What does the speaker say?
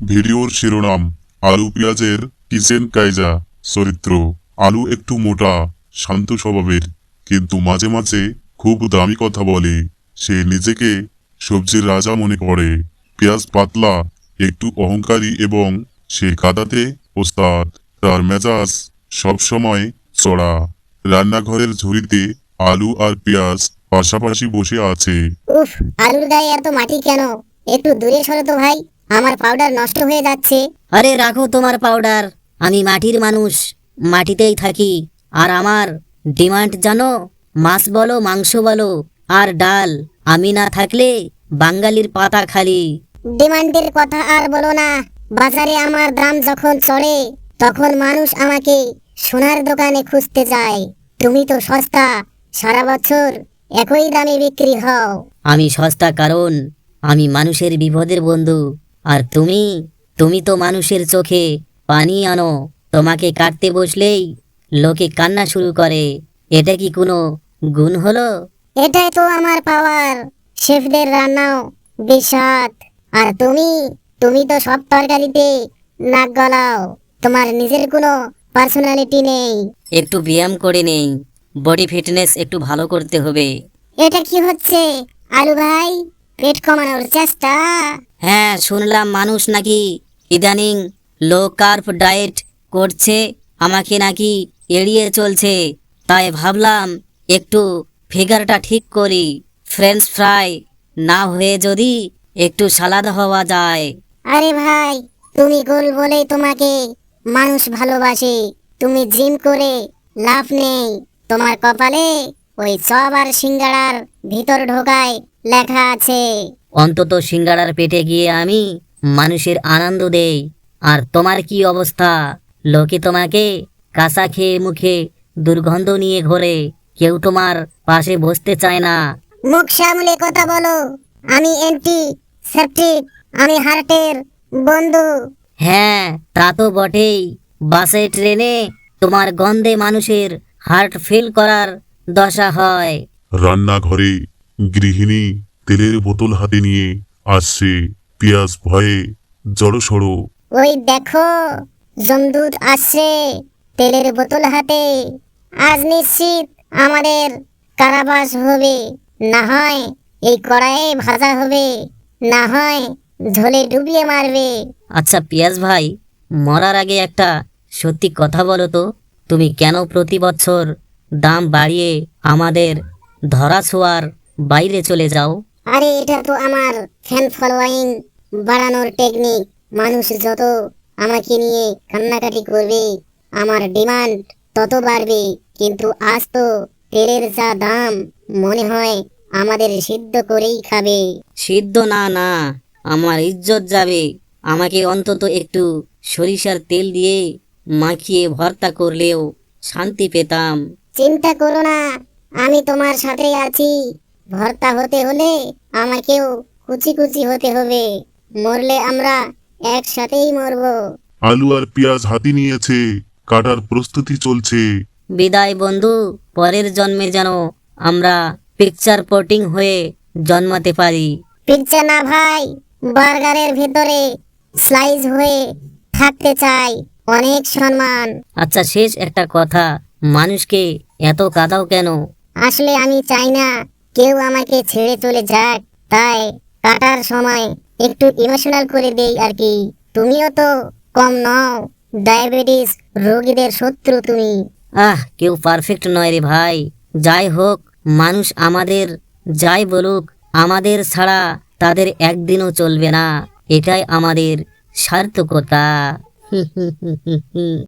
ভিডিওর শিরোনাম আলু পেঁয়াজের কিচেন কাইজা। চরিত্র: আলু একটু মোটা, শান্ত স্বভাবের, কিন্তু মাঝে মাঝে খুব দামি কথা বলে। সে নিজেকে সবজির রাজা মনে করে। পেঁয়াজ পাতলা, একটু অহংকারী এবং সে কাঁদাতে ওস্তাদ। তার মেজাজ সবসময় চড়া। রান্নাঘরের ঝুড়িতে আলু আর পেঁয়াজ পাশাপাশি বসে আছে। উফ, আলুর গায়ে এত মাটি কেন? একটু দূরে সরো তো ভাই, আমার পাউডার নষ্ট হয়ে যাচ্ছে। আরে রাখো তোমার পাউডার, আমি মাটির মানুষ, মাটিতেই থাকি। আর আমার ডিমান্ড জানো? মাছ বলো, মাংস বলো, আর ডাল। আমি না থাকলে বাঙালির পাতা খালি। ডিমান্ডের কথা আর বলো না। বাজারে আমার দাম যখন চড়ে তখন মানুষ আমাকে সোনার দোকানে খুঁজতে যায়। তুমি তো সস্তা, সারা বছর একই দামে বিক্রি হও। আমি সস্তা কারণ আমি মানুষের বিপদের বন্ধু। আর তুমি তো মানুষের চোখে পানি আনো। তোমাকে কাটতে বসলেই লোকে কান্না শুরু করে। এটা কি কোনো গুণ হলো? এটাই তো আমার পাওয়ার। শেফদের রান্নাও বিস্বাদ। আর তুমি তো সব তরকারিতে নাক গলাও। তোমার নিজের কোনো পার্সোনালিটি নেই। একটু ব্যায়াম করে নেই, বডি ফিটনেস একটু ভালো করতে হবে। এটা কি হচ্ছে আলু ভাই? পেট কমানোর চেষ্টা? হ্যাঁ, শুনলাম মানুষ নাকি ইদানিং লো কার্ব ডায়েট করছে, আমাকে নাকি এড়িয়ে চলছে। তাই ভাবলাম একটু ফিগারটা ঠিক করি। ফ্রেঞ্চ ফ্রাই না হয়ে যদি একটু সালাদ হওয়া যায়। আরে ভাই, তুমি গোল বলেই তোমাকে মানুষ ভালোবাসে। তুমি জিম করে লাভ নেই। তোমার কপালে ওই চপ আর সিঙ্গাড়ার ভিতর ঢোকায় লেখা আছে। অন্তত সিঙ্গাড়ার পেটে গিয়ে আমি মানুষের আনন্দ দেই। আর তোমার কি অবস্থা? লোকে তোমাকে কাঁচা খেয়ে মুখে দুর্গন্ধ নিয়ে ঘোরে। কেউ তোমার পাশে বসতে চায় না। মুখ সামলে কথা বলো। আমি অ্যান্টি সেপটিক, আমি হার্টের বন্ধু। হ্যাঁ, তা তো বটেই। বাসে ট্রেনে তোমার গন্ধে মানুষের হার্ট ফেল করার দশা হয়। রান্নাঘরে গৃহিণী তেলের বোতল হাতে নিয়ে আসছে। পেঁয়াজ ভয়ে জড়সড়। ওই দেখো, জমদূত আসছে তেলের বোতল হাতে। আজ নিশ্চিত আমাদের কারাবাস হবে। না হয় এই কড়াইয়ে ভাজা হবে, না হয় ঝোলে ডুবিয়ে মারবে। আচ্ছা পিয়াজ ভাই, মরার আগে একটা সত্যি কথা বলো তো, তুমি কেন প্রতি বছর দাম বাড়িয়ে আমাদের ধরাছোঁয়ার বাইরে চলে যাও? আরে এটা তো আমার ফ্যান ফলোয়িং বাড়ানোর টেকনিক। মানুষ যত আমাকে নিয়ে কান্নাকাটি করবে, আমার ডিমান্ড তত বাড়বে। কিন্তু আজ তো তেলের যা দাম, মনে হয় আমাদের সিদ্ধ করেই খাবে। সিদ্ধ না, না, আমার ইজ্জত যাবে। আমাকে অন্তত একটু সরিষার তেল দিয়ে মাখিয়ে ভর্তা করলেও শান্তি পেতাম। চিন্তা করো না, আমি তোমার সাথে আছি। ভর্তা হতে হলে আমাকেও কুচি কুচি হতে হবে। মরলে আমরা একসাথেই মরবো। আলু আর পেঁয়াজ হাতি নিয়েছে, কাটার প্রস্তুতি চলছে। বিদায় বন্ধু, পরের জন্মে যেন আমরা পিকচার পোর্টিং হয়ে জন্মাতে পারি। পিজ্জা না ভাই, বার্গারের ভেতরে স্লাইস হয়ে থাকতে চাই। অনেক সম্মান। আচ্ছা, শেষ একটা কথা, মানুষকে এত কাঁদাও কেন? আসলে আমি চাই না কেউ আমাকে ছেড়ে চলে যাক। তাই কাটার সময় একটু ইমোশনাল করে দেই আর কি। তুমিও তো কম নও। ডায়াবেটিস রোগীদের শত্রু তুমি। কেউ পারফেক্ট নয় রে ভাই। যাই হোক, মানুষ আমাদের যাই বলুক, আমাদের ছাড়া তাদের একদিনও চলবে না। এটাই আমাদের সার্থকতা।